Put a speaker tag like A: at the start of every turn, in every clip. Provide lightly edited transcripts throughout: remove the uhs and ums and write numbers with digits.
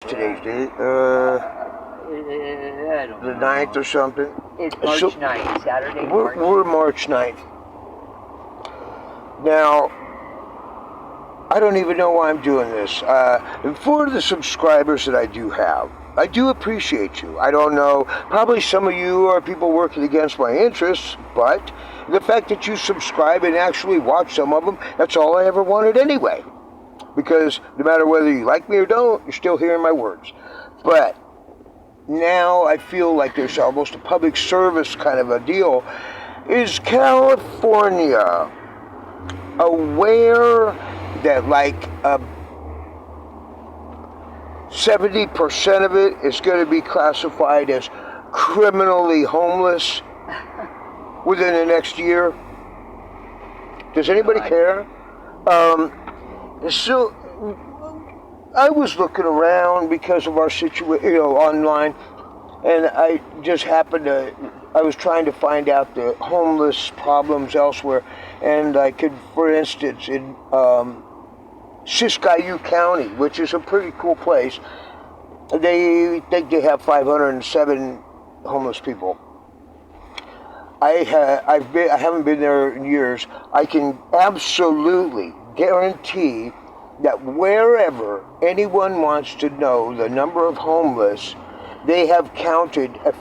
A: today's date?
B: I don't
A: The
B: know.
A: 9th or something?
B: It's March 9th, Saturday,
A: We're March 9th. Now, I don't even know why I'm doing this. For the subscribers that I do have, I do appreciate you. I don't know, probably some of you are people working against my interests, but the fact that you subscribe and actually watch some of them, that's all I ever wanted anyway. Because no matter whether you like me or don't, you're still hearing my words. But now I feel like there's almost a public service kind of a deal. Is California aware that like 70% of it is going to be classified as criminally homeless within the next year? Does anybody care? So I was looking around because of our situation, online, and I just happened to, I was trying to find out the homeless problems elsewhere, and I could, for instance, in Siskiyou County, which is a pretty cool place, they think they have 507 homeless people. I haven't been there in years. I can absolutely guarantee that wherever anyone wants to know the number of homeless, they have counted a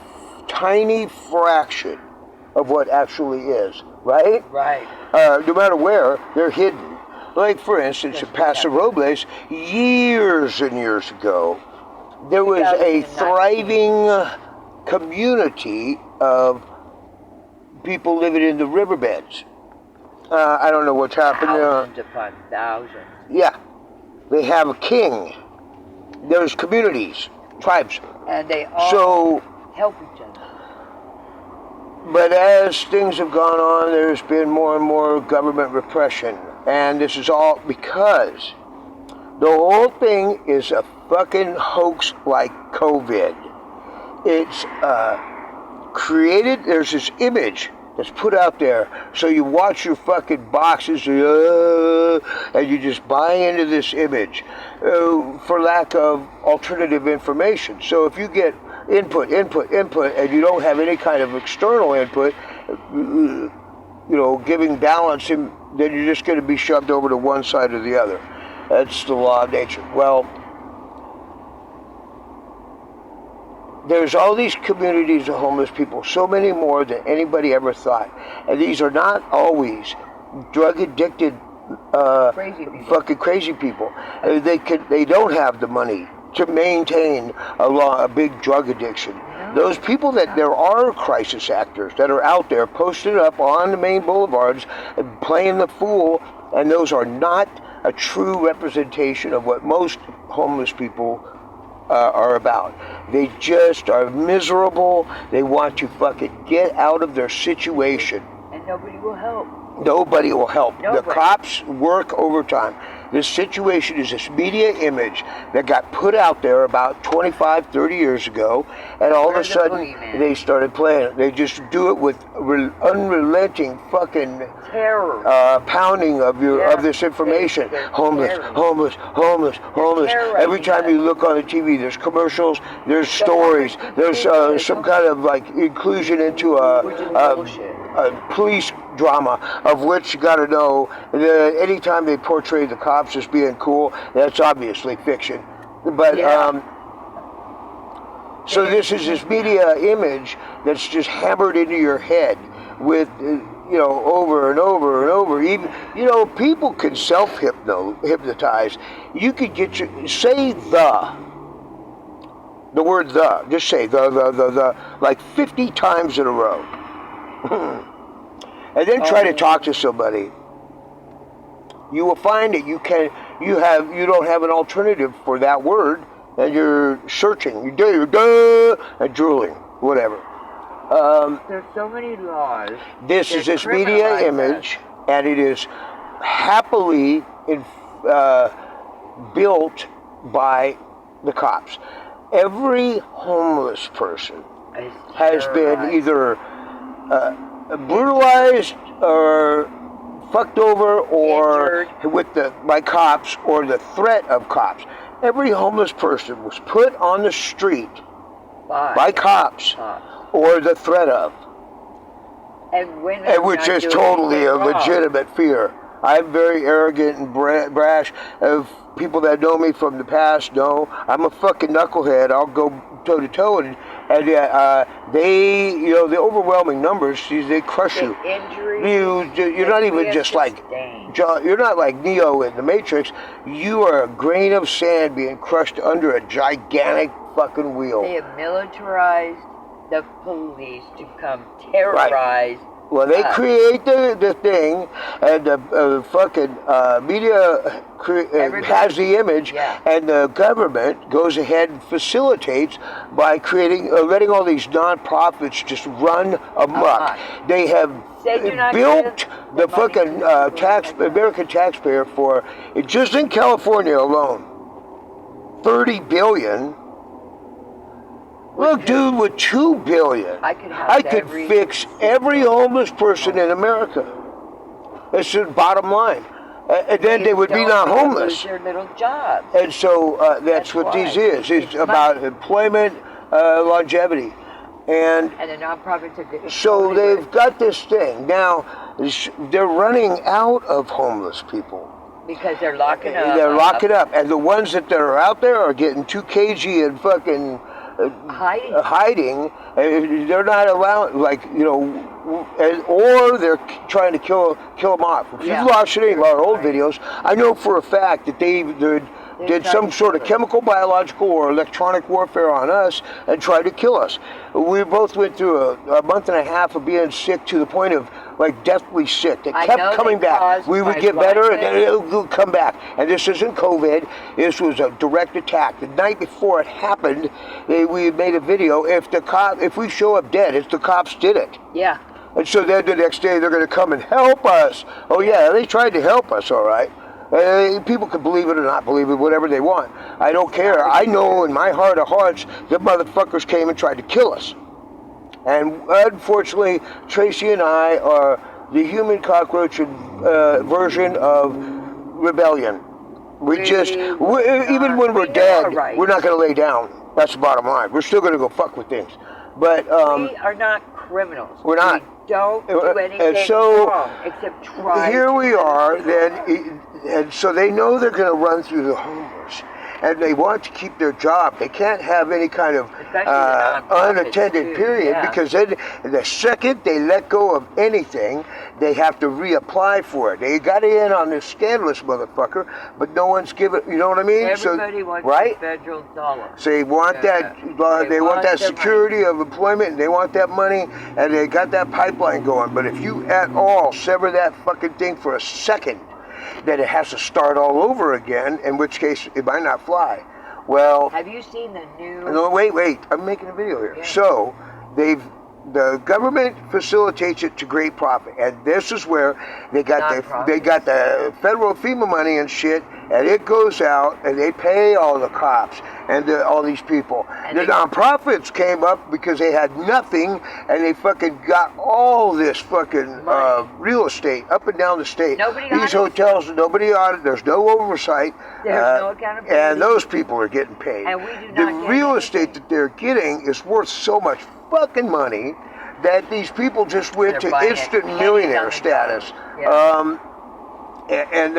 A: tiny fraction of what actually is, right?
B: Right.
A: No matter where, they're hidden. Like, for instance, in Paso Robles, years and years ago, there was a thriving community of people living in the riverbeds. I don't know what's happened there.
B: Thousands upon thousands.
A: Yeah. They have a king. There's communities, tribes.
B: And they all help each other.
A: But as things have gone on, there's been more and more government repression. And this is all because the whole thing is a fucking hoax like COVID. It's created, there's this image that's put out there, so you watch your fucking boxes and you just buy into this image for lack of alternative information. So if you get input, and you don't have any kind of external input, giving balance, then you're just going to be shoved over to one side or the other. That's the law of nature. Well, there's all these communities of homeless people, so many more than anybody ever thought. And these are not always drug-addicted, fucking crazy people. They don't have the money to maintain a big drug addiction. Those people there are crisis actors that are out there posted up on the main boulevards and playing the fool, and those are not a true representation of what most homeless people are about. They just are miserable. They want to fucking get out of their situation.
B: And nobody will help.
A: Nobody will help.
B: Nobody.
A: The cops work overtime. This situation is this media image that got put out there about 25, 30 years ago, and all of a sudden they started playing it. They just do it with unrelenting fucking
B: terror,
A: pounding of this information. Homeless. Every time you look on the TV, there's commercials, there's stories, there's some kind of like inclusion into a police drama, of which you got to know that anytime they portray the cops as being cool, that's obviously fiction. But so this is this media image that's just hammered into your head with over and over and over. Even people can self-hypnotize. You could say the word the, just say the like 50 times in a row. And then try to talk to somebody. You will find that you don't have an alternative for that word, and you're searching, you're and drooling, whatever.
B: There's so many laws.
A: This is this media image, and it is happily built by the cops. Every homeless person has been either brutalized or fucked over or by cops or the threat of cops. every homeless person was put on the street by cops or the threat of.
B: And
A: which is totally a legitimate fear. I'm very arrogant and brash. Of people that know me from the past know I'm a fucking knucklehead. I'll go toe to toe, and they, you know, the overwhelming numbers, they crush you. You're not even just like John. You're not like Neo in the Matrix. You are a grain of sand being crushed under a gigantic fucking wheel.
B: They have militarized the police to come terrorize.
A: Well, they create the thing, and the fucking media has the image, and the government goes ahead and facilitates by creating, letting all these non-profits just run amok. They have built the fucking American taxpayer for, just in California alone, $30 billion. Look, dude, with $2 billion, I could fix every homeless person in America. That's the bottom line. And then they would be not homeless.
B: Lose their little jobs.
A: And so that's what this is. It's about employment, longevity. And
B: the nonprofits are
A: so they've got this thing. Now, they're running out of homeless people.
B: Because they're locking up.
A: They're locking up. And the ones that are out there are getting too cagey and fucking hiding. They're not allowed, like, you know, or they're trying to kill them off. If you've watched any of our old videos, I know for a fact that they did some sort of chemical, biological, or electronic warfare on us and tried to kill us. We both went through a month and a half of being sick to the point of, like, deathly sick. It kept coming back. We would get better and then it would come back. And this isn't COVID. This was a direct attack. The night before it happened, we made a video. If we show up dead, it's the cops did it.
B: Yeah.
A: And so then the next day they're going to come and help us. Oh yeah, they tried to help us, all right. People can believe it or not believe it, whatever they want. I don't care. I know in my heart of hearts, the motherfuckers came and tried to kill us. And unfortunately, Tracy and I are the human cockroach version of rebellion. Even when we're dead, we're not going to lay down. That's the bottom line. We're still going to go fuck with things. But
B: we are not criminals.
A: We're not.
B: We don't do anything wrong except try.
A: Here we are, then, and so they know they're going to run through the homeless. And they want to keep their job. They can't have any kind of unattended period because then the second they let go of anything, they have to reapply for it. They got in on this scandalous motherfucker, but no one's given. You know what I mean?
B: Everybody wants the federal dollar.
A: So they want that. They want that security of employment, and they want that money, and they got that pipeline going. But if you at all sever that fucking thing for a second, that it has to start all over again, in which case it might not fly. Well,
B: have you seen the new?
A: No, wait. I'm making a video here. Yeah. So the government facilitates it to great profit, and this is where they got the federal FEMA money and shit, and it goes out and they pay all the cops and all these people. And the nonprofits came up because they had nothing, and they fucking got all this fucking real estate up and down the state. These hotels, nobody audit. There's no oversight.
B: There's no accountability.
A: And those people are getting paid.
B: And we do not
A: the real estate that they're getting is worth so much fucking money that these people just went to instant millionaire status. Yeah. And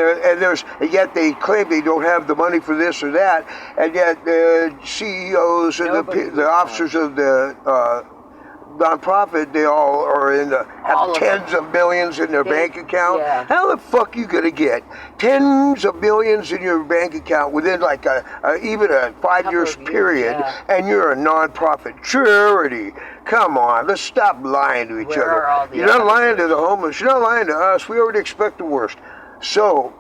A: yet they claim they don't have the money for this or that, and yet the CEOs and the officers of the nonprofit, they all are have tens of millions in their bank account. Yeah. How the fuck you gonna get tens of millions in your bank account within like even a 5 years period, and you're a nonprofit charity? Come on, let's stop lying to each other. You're not lying to the homeless. You're not lying to us. We already expect the worst. So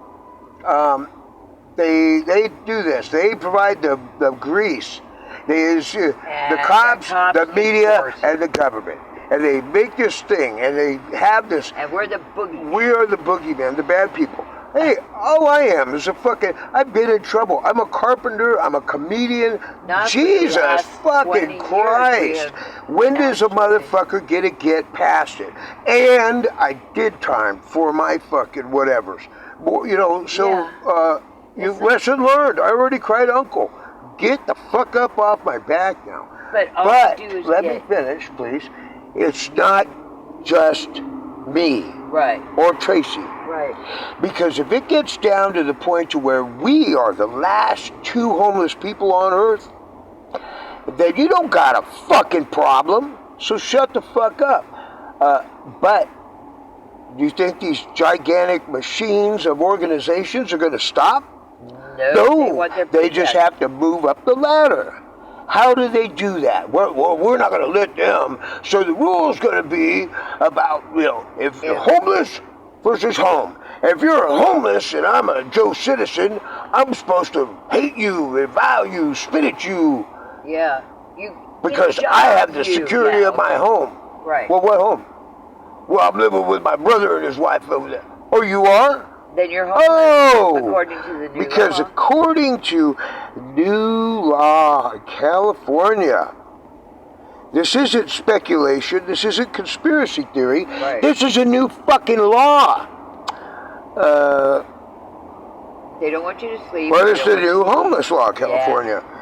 A: they do this. They provide the grease. The cops, the media, and the government. And they make this thing, and they have this.
B: And we're the boogeyman.
A: We are the boogeyman, the bad people. Hey, all I am is I've been in trouble. I'm a carpenter. I'm a comedian. Jesus fucking Christ. When does a motherfucker get past it? And I did time for my fucking whatevers. You know, so, You lesson learned. I already cried uncle. Get the fuck up off my back now.
B: But all you do is
A: let me finish, please. It's not just me.
B: Right.
A: Or Tracy.
B: Right.
A: Because if it gets down to the point to where we are the last 2 homeless people on earth, then you don't got a fucking problem. So shut the fuck up. But do you think these gigantic machines of organizations are going to stop? No, they just have to move up the ladder. How do they do that? Well, we're not going to let them. So the rule's going to be about, if you're homeless versus home. If you're homeless and I'm a Joe citizen, I'm supposed to hate you, revile you, spit at you.
B: Yeah.
A: Because I have the security of my home.
B: Right.
A: Well, what home? Well, I'm living with my brother and his wife over there. Oh, you are?
B: Then you're homeless, according to the new law.
A: Because according to new law in California, this isn't speculation, this isn't conspiracy theory, this is a new fucking law.
B: They don't want you to sleep.
A: What is the new homeless law in California? Yeah.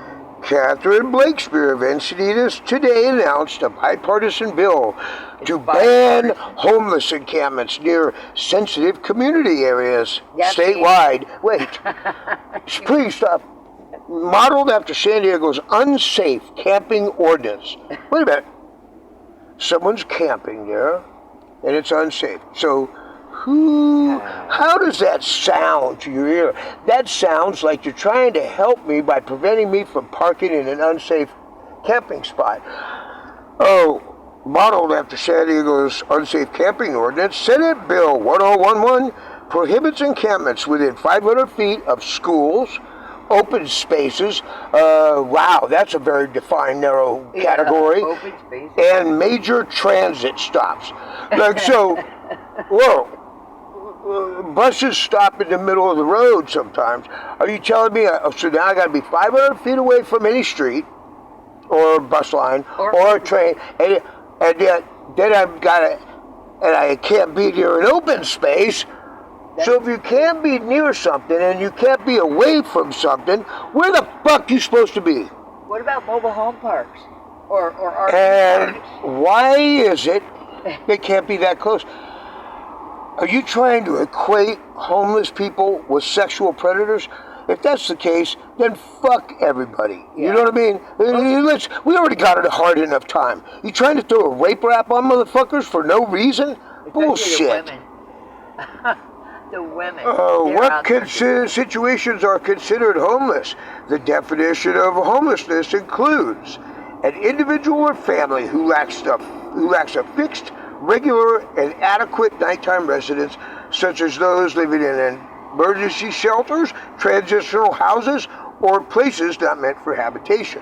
A: Catherine Blakespeare of Encinitas today announced a bipartisan bill to ban homeless encampments near sensitive community areas statewide. Wait, please stop. Modeled after San Diego's unsafe camping ordinance. Wait a minute. Someone's camping there, and it's unsafe. So, how does that sound to your ear? That sounds like you're trying to help me by preventing me from parking in an unsafe camping spot. Oh, modeled after San Diego's unsafe camping ordinance, Senate Bill 1011 prohibits encampments within 500 feet of schools, open spaces. Wow, that's a very defined, narrow category.
B: Open spaces.
A: And major transit stops. Like, so, whoa. Buses stop in the middle of the road sometimes. Are you telling me, so now I got to be 500 feet away from any street, or bus line, or a train, and then I've got to, and I can't be near an open space. So if you can't be near something, and you can't be away from something, where the fuck are you supposed to be?
B: What about mobile home parks? Or
A: and parks? Why is it they can't be that close? Are you trying to equate homeless people with sexual predators? If that's the case, then fuck everybody. You know what I mean? We already got it a hard enough time. You trying to throw a rape rap on motherfuckers for no reason? Bullshit.
B: The women.
A: What situations are considered homeless? The definition of homelessness includes an individual or family who lacks a fixed, regular, and adequate nighttime residence, such as those living in emergency shelters, transitional houses, or places not meant for habitation.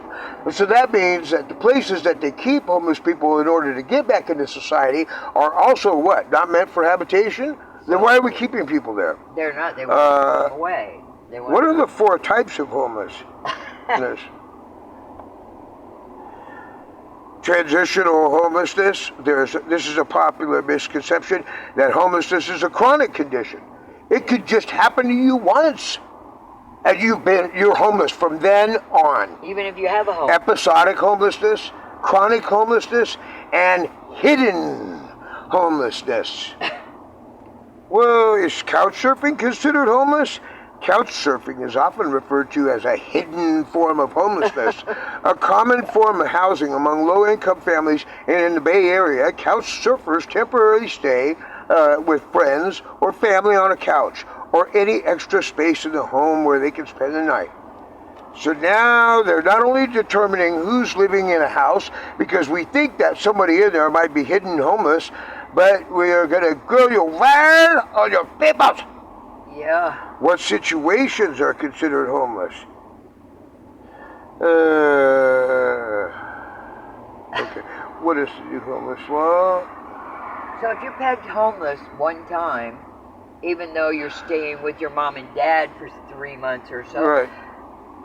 A: So that means that the places that they keep homeless people in order to get back into society are also what? Not meant for habitation? Then why are we keeping people there?
B: They're not. They want to go away.
A: What are the 4 types of homelessness? Transitional homelessness. This is a popular misconception that homelessness is a chronic condition. It could just happen to you once, and you're homeless from then on.
B: Even if you have a home.
A: Episodic homelessness, chronic homelessness, and hidden homelessness. Well, is couch surfing considered homeless? Couch surfing is often referred to as a hidden form of homelessness. A common form of housing among low-income families in the Bay Area, couch surfers temporarily stay with friends or family on a couch, or any extra space in the home where they can spend the night. So now they're not only determining who's living in a house, because we think that somebody in there might be hidden homeless, but we are going to grill you right on your papers.
B: Yeah.
A: What situations are considered homeless? Okay. What is the homeless law?
B: So if you're pegged homeless one time, even though you're staying with your mom and dad for 3 months or so,
A: right.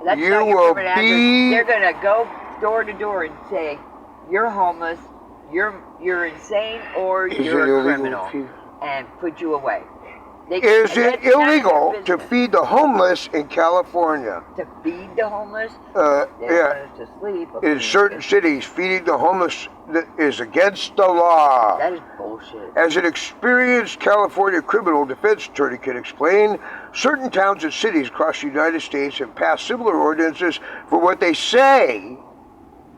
B: That's not your permanent address. They're going to go door to door and say, you're homeless, you're insane, or you're a criminal, and put you away.
A: Is it illegal to feed the homeless in California?
B: To feed the homeless?
A: Yeah.
B: Want us to sleep.
A: In certain cities, feeding the homeless is against the law.
B: That is bullshit.
A: As an experienced California criminal defense attorney can explain, certain towns and cities across the United States have passed similar ordinances for what they say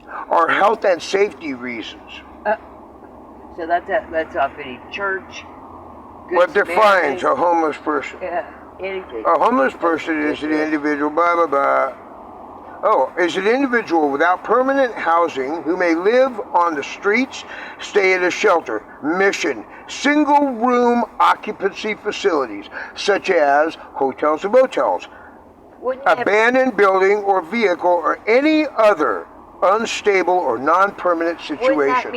A: are health and safety reasons.
B: So that's off any church.
A: What defines a homeless person?
B: Yeah, anything.
A: A homeless person is an individual, blah, blah, blah. Oh, is an individual without permanent housing who may live on the streets, stay in a shelter, mission, single-room occupancy facilities, such as hotels and motels, abandoned building or vehicle, or any other unstable or non-permanent situation.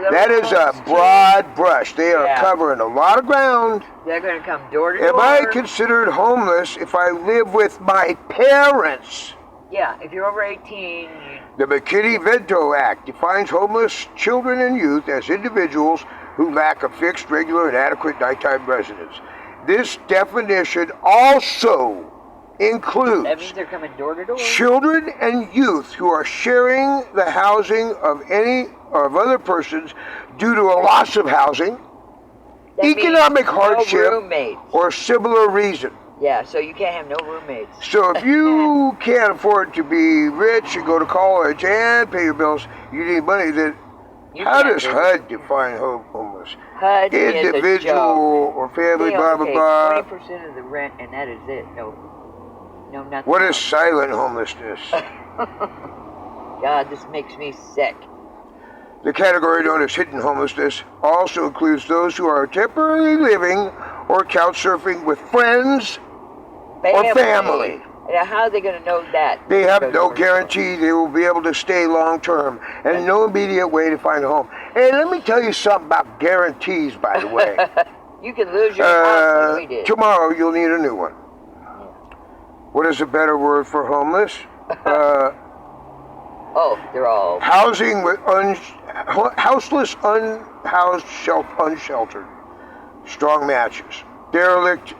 A: That is a broad brush. They are covering a lot of ground.
B: They're going to come door to door.
A: Am I considered homeless if I live with my parents?
B: Yeah, if you're over 18.
A: The McKinney-Vento Act defines homeless children and youth as individuals who lack a fixed, regular, and adequate nighttime residence. This definition also includes
B: that means they're coming door to door.
A: Children and youth who are sharing the housing of any of other persons due to a loss of housing,
B: that
A: economic hardship,
B: roommates,
A: or similar reason.
B: Yeah, so you can't have no roommates.
A: So if you can't afford to be rich and go to college and pay your bills, you need money, then how does HUD define homeless?
B: HUD
A: individual or family, blah, blah, blah.
B: 20% of the rent, and that is it. No, nothing.
A: What is silent homelessness?
B: God, this makes me sick.
A: The category known as hidden homelessness also includes those who are temporarily living or couch surfing with friends or family.
B: Now, how are they going to know that?
A: They have no guarantee they will be able to stay long term and no immediate way to find a home. And let me tell you something about guarantees, by the way.
B: You can lose your house like we did.
A: Tomorrow you'll need a new one. What is a better word for homeless?
B: They're all
A: housing with houseless, unhoused, unsheltered. Strong matches. Derelict,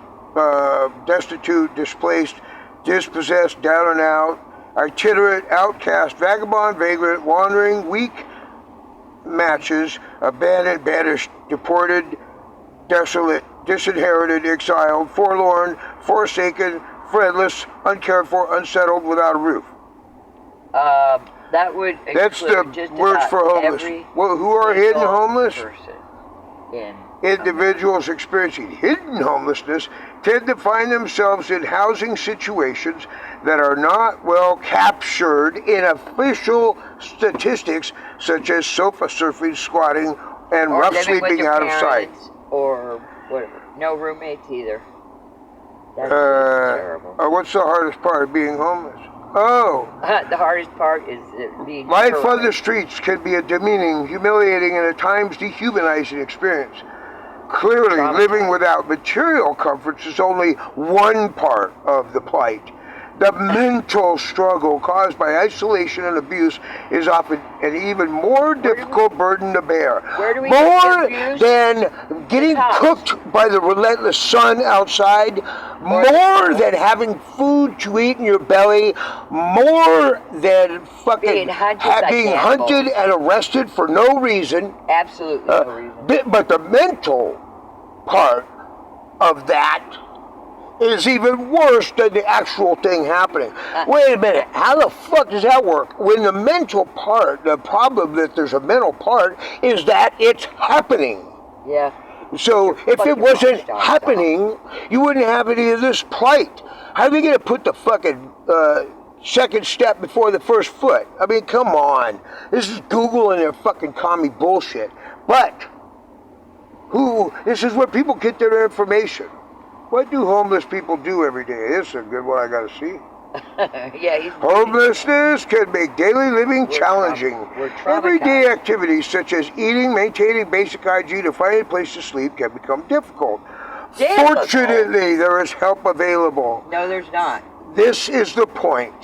A: destitute, displaced, dispossessed, down and out, itinerant, outcast, vagabond, vagrant, wandering, weak matches, abandoned, banished, deported, desolate, disinherited, exiled, forlorn, forsaken, friendless, uncared for, unsettled, without a roof.
B: That would
A: That's the
B: just
A: words for homeless. Well, who are hidden homeless? Individuals experiencing hidden homelessness tend to find themselves in housing situations that are not well captured in official statistics, such as sofa surfing, squatting, and rough sleeping out of sight.
B: Or whatever. No roommates either. That's terrible.
A: What's the hardest part of being homeless? Oh.
B: The hardest part is being
A: life on the streets can be a demeaning, humiliating, and at times dehumanizing experience. Clearly, living without material comforts is only one part of the plight. The mental struggle caused by isolation and abuse is often an even more difficult burden to bear. More than getting cooked by the relentless sun outside, more than having food to eat in your belly, more than fucking being hunted and arrested for no reason.
B: Absolutely no reason.
A: But the mental part of that is even worse than the actual thing happening. Wait a minute, how the fuck does that work? When the mental part, the problem that there's a mental part is that it's happening.
B: Yeah.
A: So if it wasn't happening, you wouldn't have any of this plight. How are they going to put the fucking second step before the first foot? I mean, come on. This is Google and their fucking commie bullshit. But this is where people get their information. What do homeless people do every day? This is a good one I got to see. Homelessness can make daily living challenging. Everyday activities such as eating, maintaining basic hygiene, and finding a place to sleep can become difficult. Fortunately, there is help available.
B: No, there's not.
A: This is the point.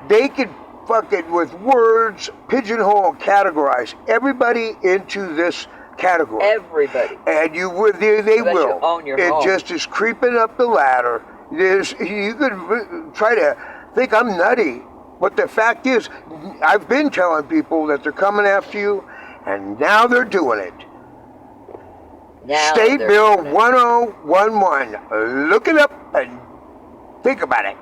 A: They can fucking, with words, pigeonhole and categorize everybody into this category.
B: Everybody.
A: And you would, they
B: Unless
A: will.
B: you own your
A: It
B: home.
A: just is creeping up the ladder. You could try to think I'm nutty, but the fact is, I've been telling people that they're coming after you, and now they're doing it.
B: Now
A: State
B: they're
A: Bill
B: doing it.
A: 1011. Look it up and think about it.